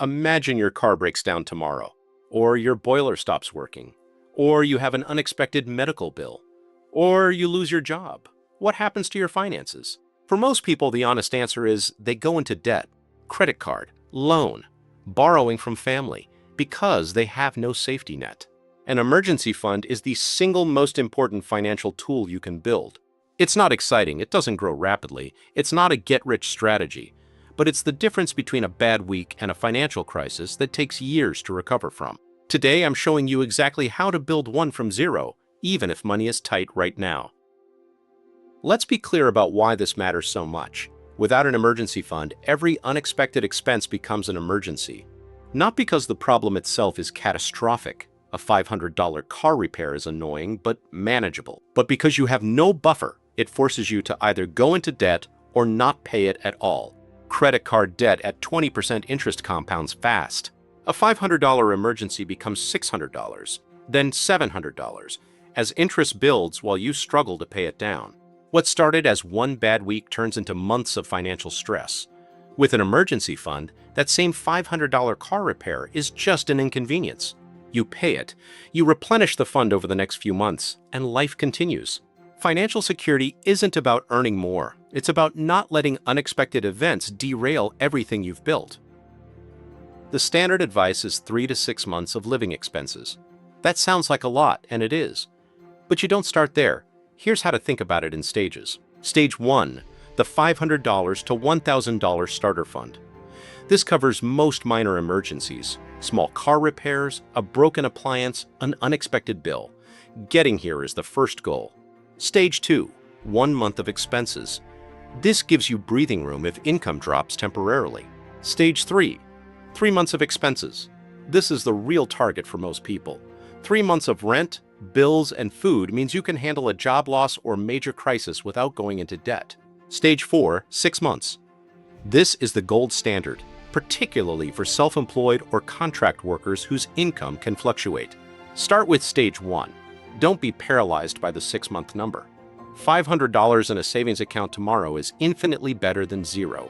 Imagine your car breaks down tomorrow, or your boiler stops working, or you have an unexpected medical bill, or you lose your job. What happens to your finances? For most people, the honest answer is they go into debt, credit card, loan, borrowing from family, because they have no safety net. An emergency fund is the single most important financial tool you can build. It's not exciting, it doesn't grow rapidly, it's not a get-rich strategy, but it's the difference between a bad week and a financial crisis that takes years to recover from. Today, I'm showing you exactly how to build one from zero, even if money is tight right now. Let's be clear about why this matters so much. Without an emergency fund, every unexpected expense becomes an emergency. Not because the problem itself is catastrophic. A $500 car repair is annoying but manageable. But because you have no buffer, it forces you to either go into debt or not pay it at all. Credit card debt at 20% interest compounds fast. A $500 emergency becomes $600, then $700, as interest builds while you struggle to pay it down. What started as one bad week turns into months of financial stress. With an emergency fund, that same $500 car repair is just an inconvenience. You pay it, you replenish the fund over the next few months, and life continues. Financial security isn't about earning more. It's about not letting unexpected events derail everything you've built. The standard advice is 3 to 6 months of living expenses. That sounds like a lot, and it is. But you don't start there. Here's how to think about it in stages. Stage 1, the $500 to $1,000 starter fund. This covers most minor emergencies, small car repairs, a broken appliance, an unexpected bill. Getting here is the first goal. Stage 2, 1 month of expenses. This gives you breathing room if income drops temporarily. Stage 3, 3 months of expenses. This is the real target for most people. 3 months of rent, bills, and food means you can handle a job loss or major crisis without going into debt. Stage 4, 6 months. This is the gold standard, particularly for self-employed or contract workers whose income can fluctuate. Start with stage 1. Don't be paralyzed by the 6-month number. $500 in a savings account tomorrow is infinitely better than zero.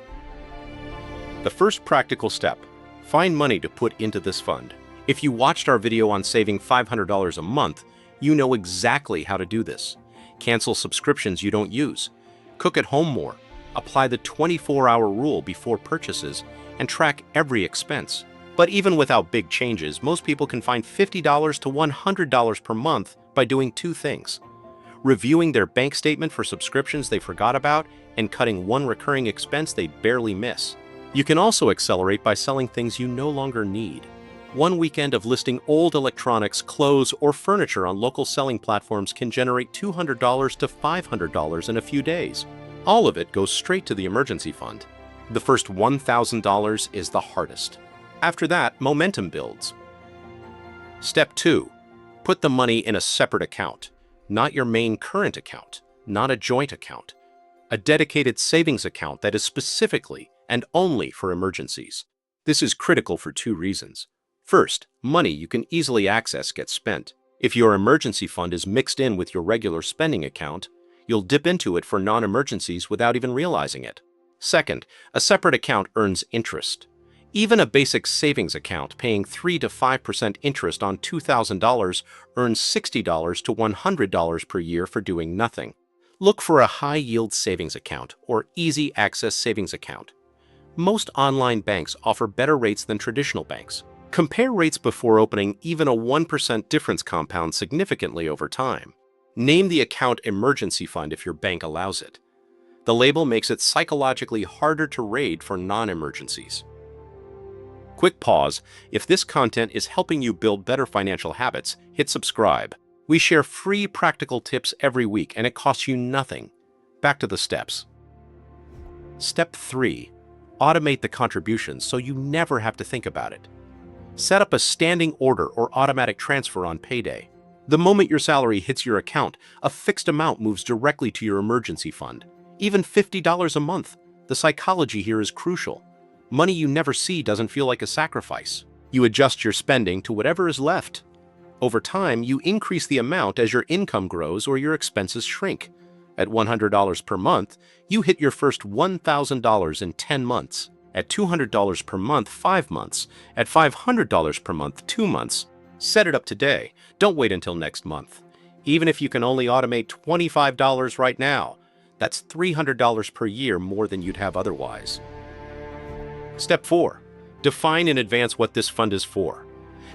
The first practical step: find money to put into this fund. If you watched our video on saving $500 a month, you know exactly how to do this. Cancel subscriptions you don't use. Cook at home more. Apply the 24-hour rule before purchases and track every expense. But even without big changes, most people can find $50 to $100 per month by doing 2 things: reviewing their bank statement for subscriptions they forgot about and cutting one recurring expense they barely miss. You can also accelerate by selling things you no longer need. One weekend of listing old electronics, clothes, or furniture on local selling platforms can generate $200 to $500 in a few days. All of it goes straight to the emergency fund. The first $1,000 is the hardest. After that, momentum builds. Step 2. Put the money in a separate account, not your main current account, not a joint account. A dedicated savings account that is specifically and only for emergencies. This is critical for 2 reasons. First, money you can easily access gets spent. If your emergency fund is mixed in with your regular spending account, you'll dip into it for non-emergencies without even realizing it. Second, a separate account earns interest. Even a basic savings account paying 3 to 5% interest on $2,000 earns $60 to $100 per year for doing nothing. Look for a high-yield savings account or easy access savings account. Most online banks offer better rates than traditional banks. Compare rates before opening. Even a 1% difference compounds significantly over time. Name the account emergency fund if your bank allows it. The label makes it psychologically harder to raid for non-emergencies. Quick pause. If this content is helping you build better financial habits, hit subscribe. We share free practical tips every week and it costs you nothing. Back to the steps. Step 3. Automate the contributions so you never have to think about it. Set up a standing order or automatic transfer on payday. The moment your salary hits your account, a fixed amount moves directly to your emergency fund. Even $50 a month. The psychology here is crucial. Money you never see doesn't feel like a sacrifice. You adjust your spending to whatever is left. Over time, you increase the amount as your income grows or your expenses shrink. At $100 per month, you hit your first $1,000 in 10 months. At $200 per month, 5 months. At $500 per month, 2 months. Set it up today. Don't wait until next month. Even if you can only automate $25 right now, that's $300 per year more than you'd have otherwise. Step 4. Define in advance what this fund is for.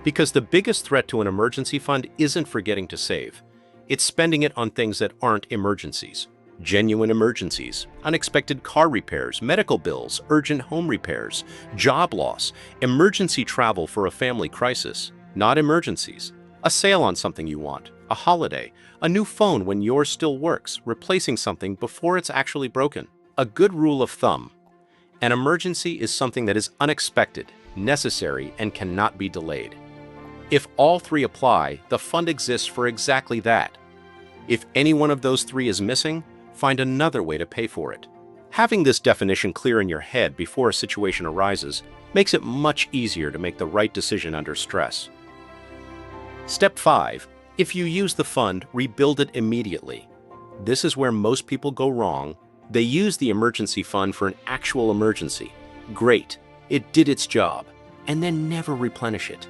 Because the biggest threat to an emergency fund isn't forgetting to save. It's spending it on things that aren't emergencies. Genuine emergencies, unexpected car repairs, medical bills, urgent home repairs, job loss, emergency travel for a family crisis. Not emergencies. A sale on something you want, a holiday, a new phone when yours still works, replacing something before it's actually broken. A good rule of thumb: an emergency is something that is unexpected, necessary, and cannot be delayed. If all three apply, the fund exists for exactly that. If any one of those three is missing, find another way to pay for it. Having this definition clear in your head before a situation arises makes it much easier to make the right decision under stress. Step 5. If you use the fund, rebuild it immediately. This is where most people go wrong. They use the emergency fund for an actual emergency. Great, it did its job, and then never replenish it.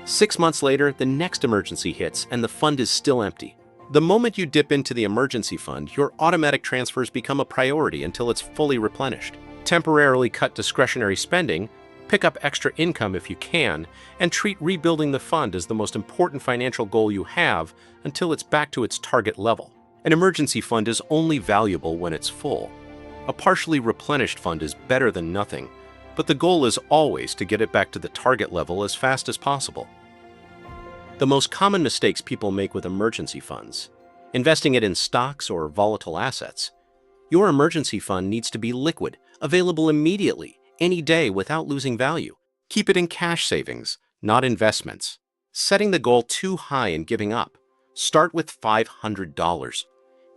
6 months later, the next emergency hits and the fund is still empty. The moment you dip into the emergency fund, your automatic transfers become a priority until it's fully replenished. Temporarily cut discretionary spending, pick up extra income if you can, and treat rebuilding the fund as the most important financial goal you have until it's back to its target level. An emergency fund is only valuable when it's full. A partially replenished fund is better than nothing, but the goal is always to get it back to the target level as fast as possible. The most common mistakes people make with emergency funds: investing it in stocks or volatile assets. Your emergency fund needs to be liquid, available immediately, any day without losing value. Keep it in cash savings, not investments. Setting the goal too high and giving up. Start with $500.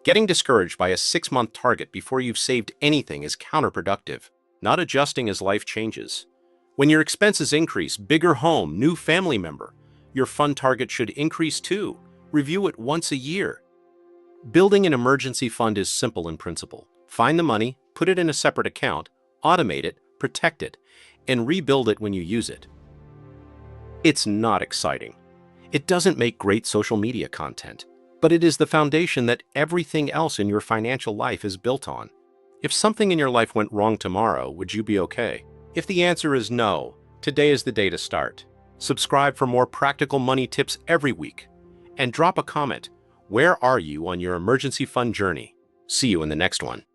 Getting discouraged by a 6-month target before you've saved anything is counterproductive. Not adjusting as life changes. When your expenses increase, bigger home, new family member, your fund target should increase too. Review it once a year. Building an emergency fund is simple in principle. Find the money, put it in a separate account, automate it, protect it, and rebuild it when you use it. It's not exciting. It doesn't make great social media content, but it is the foundation that everything else in your financial life is built on. If something in your life went wrong tomorrow, would you be okay? If the answer is no, today is the day to start. Subscribe for more practical money tips every week. And drop a comment. Where are you on your emergency fund journey? See you in the next one.